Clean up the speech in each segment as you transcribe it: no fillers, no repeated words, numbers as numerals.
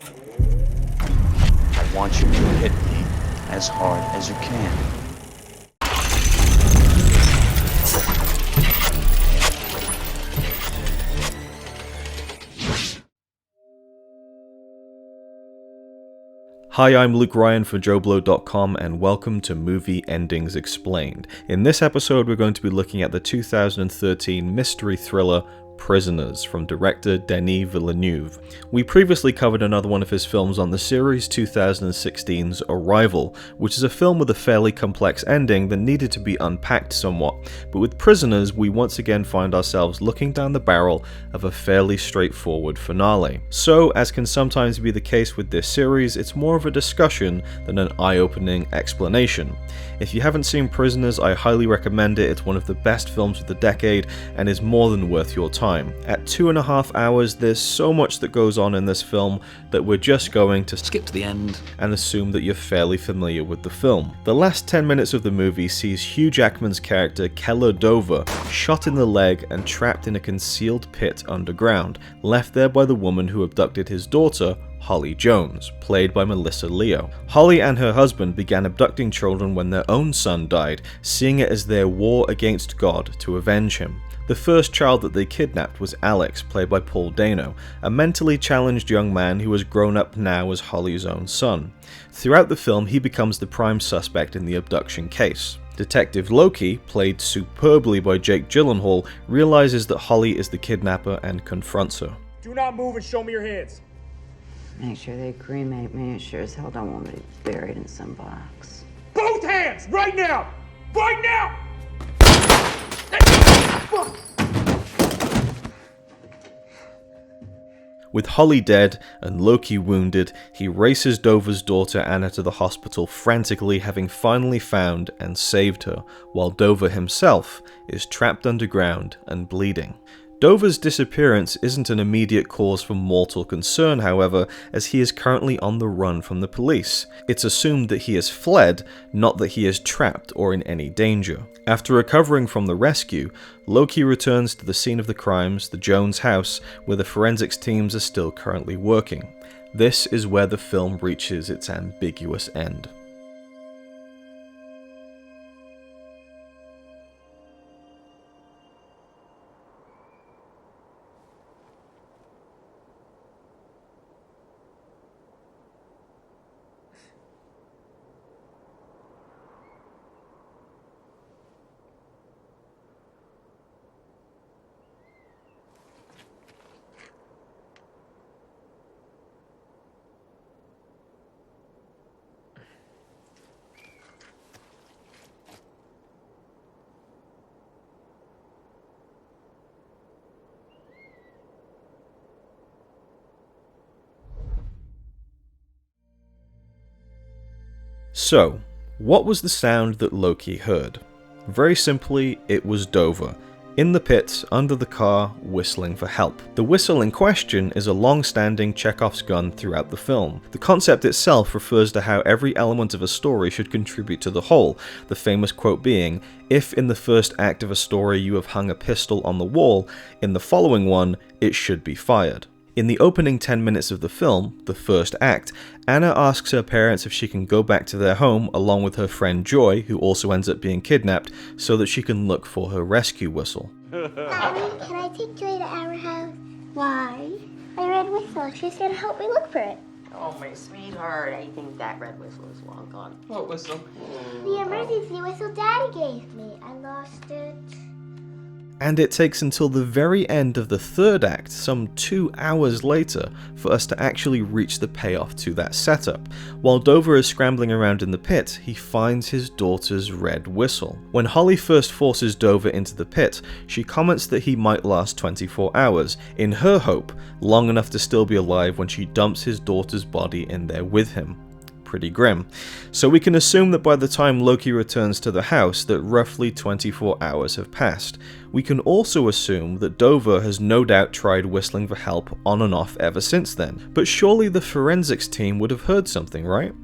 I want you to hit me as hard as you can. Hi, I'm Luke Ryan for JoBlo.com and welcome to Movie Endings Explained. In this episode we're going to be looking at the 2013 mystery thriller Prisoners from director Denis Villeneuve. We previously covered another one of his films on the series, 2016's Arrival, which is a film with a fairly complex ending that needed to be unpacked somewhat, but with Prisoners we once again find ourselves looking down the barrel of a fairly straightforward finale. So, as can sometimes be the case with this series, it's more of a discussion than an eye-opening explanation. If you haven't seen Prisoners, I highly recommend it. It's one of the best films of the decade and is more than worth your time. At 2.5 hours, there's so much that goes on in this film that we're just going to skip to the end and assume that you're fairly familiar with the film. The last 10 minutes of the movie sees Hugh Jackman's character Keller Dover shot in the leg and trapped in a concealed pit underground, left there by the woman who abducted his daughter, Holly Jones, played by Melissa Leo. Holly and her husband began abducting children when their own son died, seeing it as their war against God to avenge him. The first child that they kidnapped was Alex, played by Paul Dano, a mentally challenged young man who has grown up now as Holly's own son. Throughout the film, he becomes the prime suspect in the abduction case. Detective Loki, played superbly by Jake Gyllenhaal, realizes that Holly is the kidnapper and confronts her. Do not move and show me your hands. Make sure they cremate me. It sure as hell don't want me buried in some box. Both hands! Right now! Right now! With Holly dead and Loki wounded, he races Dover's daughter Anna to the hospital frantically, having finally found and saved her, while Dover himself is trapped underground and bleeding. Dover's disappearance isn't an immediate cause for mortal concern, however, as he is currently on the run from the police. It's assumed that he has fled, not that he is trapped or in any danger. After recovering from the rescue, Loki returns to the scene of the crimes, the Jones house, where the forensics teams are still currently working. This is where the film reaches its ambiguous end. So, what was the sound that Loki heard? Very simply, it was Dover, in the pit, under the car, whistling for help. The whistle in question is a long-standing Chekhov's gun throughout the film. The concept itself refers to how every element of a story should contribute to the whole, the famous quote being, "If in the first act of a story you have hung a pistol on the wall, in the following one, it should be fired." In the opening 10 minutes of the film, the first act, Anna asks her parents if she can go back to their home along with her friend Joy, who also ends up being kidnapped, so that she can look for her rescue whistle. Mommy, can I take Joy to our house? Why? My red whistle. She's gonna help me look for it. Oh, my sweetheart. I think that red whistle is long gone. What whistle? The emergency whistle Daddy gave me. I lost it. And it takes until the very end of the third act, some 2 hours later, for us to actually reach the payoff to that setup. While Dover is scrambling around in the pit, he finds his daughter's red whistle. When Holly first forces Dover into the pit, she comments that he might last 24 hours, in her hope, long enough to still be alive when she dumps his daughter's body in there with him. Pretty grim. So we can assume that by the time Loki returns to the house that roughly 24 hours have passed. We can also assume that Dover has no doubt tried whistling for help on and off ever since then. But surely the forensics team would have heard something, right?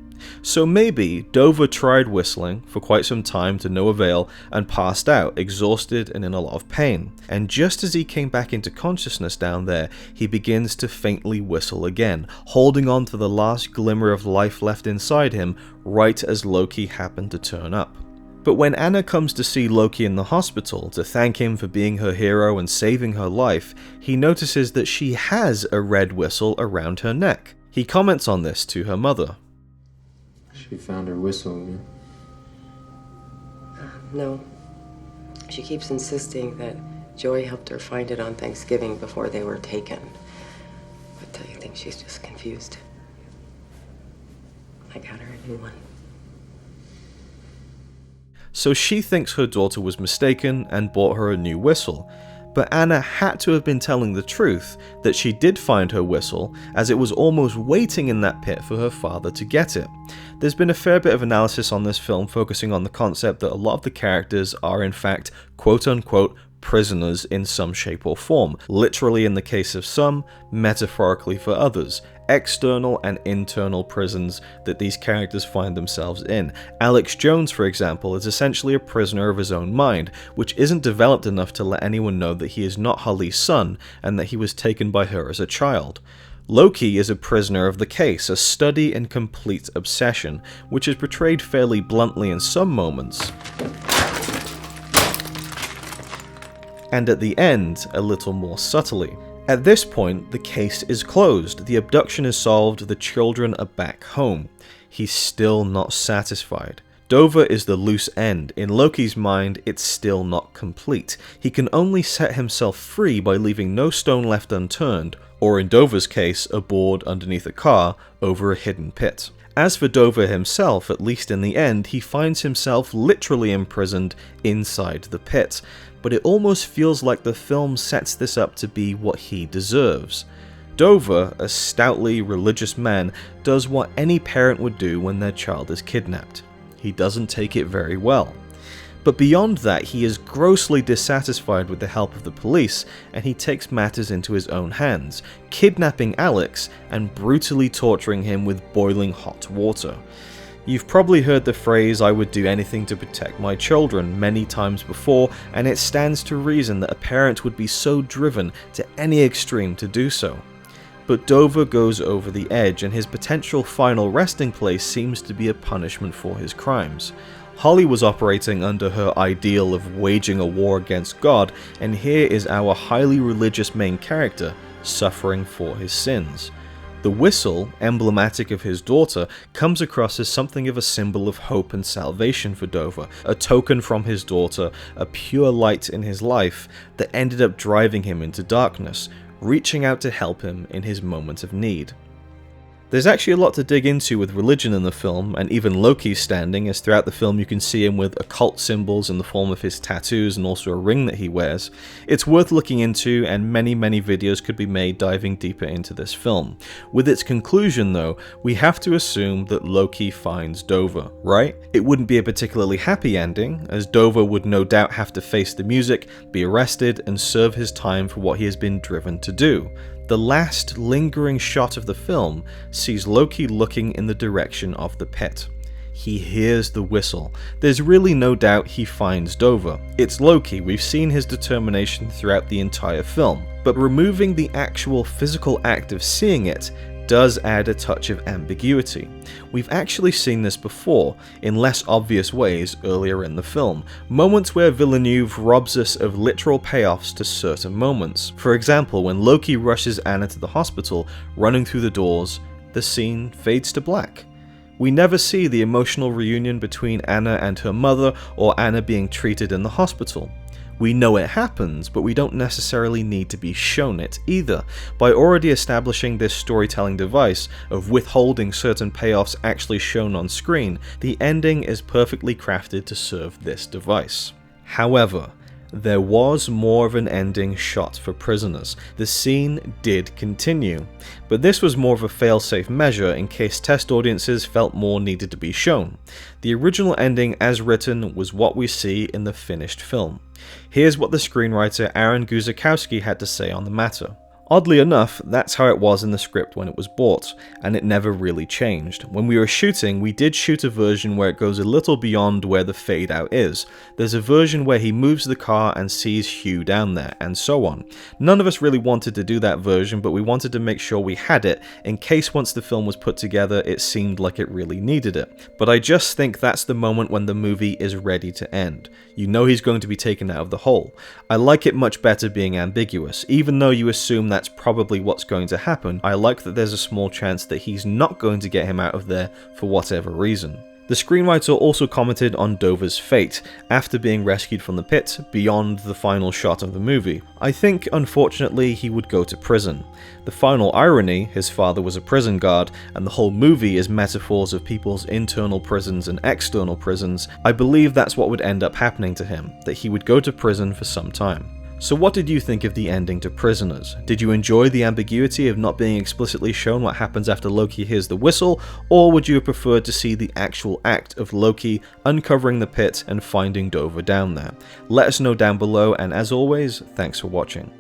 So maybe Dover tried whistling for quite some time to no avail and passed out, exhausted and in a lot of pain. And just as he came back into consciousness down there, he begins to faintly whistle again, holding on to the last glimmer of life left inside him right as Loki happened to turn up. But when Anna comes to see Loki in the hospital to thank him for being her hero and saving her life, he notices that she has a red whistle around her neck. He comments on this to her mother. She found her whistle again. No. She keeps insisting that Joey helped her find it on Thanksgiving before they were taken. But I think she's just confused. I got her a new one. So she thinks her daughter was mistaken and bought her a new whistle. But Anna had to have been telling the truth that she did find her whistle, as it was almost waiting in that pit for her father to get it. There's been a fair bit of analysis on this film focusing on the concept that a lot of the characters are in fact quote-unquote prisoners in some shape or form, literally in the case of some, metaphorically for others, external and internal prisons that these characters find themselves in. Alex Jones, for example, is essentially a prisoner of his own mind, which isn't developed enough to let anyone know that he is not Holly's son and that he was taken by her as a child. Loki is a prisoner of the case, a steady and complete obsession, which is portrayed fairly bluntly in some moments, and at the end, a little more subtly. At this point, the case is closed, the abduction is solved, the children are back home. He's still not satisfied. Dover is the loose end. In Loki's mind, it's still not complete. He can only set himself free by leaving no stone left unturned, or in Dover's case, a board underneath a car over a hidden pit. As for Dover himself, at least in the end, he finds himself literally imprisoned inside the pit, but it almost feels like the film sets this up to be what he deserves. Dover, a stoutly religious man, does what any parent would do when their child is kidnapped. He doesn't take it very well. But beyond that, he is grossly dissatisfied with the help of the police, and he takes matters into his own hands, kidnapping Alex and brutally torturing him with boiling hot water. You've probably heard the phrase, "I would do anything to protect my children," many times before, and it stands to reason that a parent would be so driven to any extreme to do so. But Dover goes over the edge, and his potential final resting place seems to be a punishment for his crimes. Holly was operating under her ideal of waging a war against God, and here is our highly religious main character suffering for his sins. The whistle, emblematic of his daughter, comes across as something of a symbol of hope and salvation for Dover, a token from his daughter, a pure light in his life that ended up driving him into darkness, reaching out to help him in his moment of need. There's actually a lot to dig into with religion in the film, and even Loki's standing, as throughout the film you can see him with occult symbols in the form of his tattoos and also a ring that he wears. It's worth looking into, and many videos could be made diving deeper into this film. With its conclusion though, we have to assume that Loki finds Dover, right? It wouldn't be a particularly happy ending, as Dover would no doubt have to face the music, be arrested, and serve his time for what he has been driven to do. The last lingering shot of the film sees Loki looking in the direction of the pit. He hears the whistle. There's really no doubt he finds Dover. It's Loki, we've seen his determination throughout the entire film, but removing the actual physical act of seeing it does add a touch of ambiguity. We've actually seen this before, in less obvious ways earlier in the film, moments where Villeneuve robs us of literal payoffs to certain moments. For example, when Loki rushes Anna to the hospital, running through the doors, the scene fades to black. We never see the emotional reunion between Anna and her mother, or Anna being treated in the hospital. We know it happens, but we don't necessarily need to be shown it either. By already establishing this storytelling device of withholding certain payoffs actually shown on screen, the ending is perfectly crafted to serve this device. However, there was more of an ending shot for Prisoners. The scene did continue, but this was more of a fail-safe measure in case test audiences felt more needed to be shown. The original ending as written was what we see in the finished film. Here's what the screenwriter Aaron Guzikowski had to say on the matter. Oddly enough, that's how it was in the script when it was bought, and it never really changed. When we were shooting, we did shoot a version where it goes a little beyond where the fade out is. There's a version where he moves the car and sees Hugh down there, and so on. None of us really wanted to do that version, but we wanted to make sure we had it, in case once the film was put together it seemed like it really needed it. But I just think that's the moment when the movie is ready to end. You know he's going to be taken out of the hole. I like it much better being ambiguous. Even though you assume that's probably what's going to happen, I like that there's a small chance that he's not going to get him out of there for whatever reason. The screenwriter also commented on Dover's fate after being rescued from the pit beyond the final shot of the movie. I think, unfortunately, he would go to prison. The final irony, his father was a prison guard, and the whole movie is metaphors of people's internal prisons and external prisons. I believe that's what would end up happening to him, that he would go to prison for some time. So what did you think of the ending to Prisoners? Did you enjoy the ambiguity of not being explicitly shown what happens after Loki hears the whistle, or would you have preferred to see the actual act of Loki uncovering the pit and finding Dover down there? Let us know down below, and as always, thanks for watching.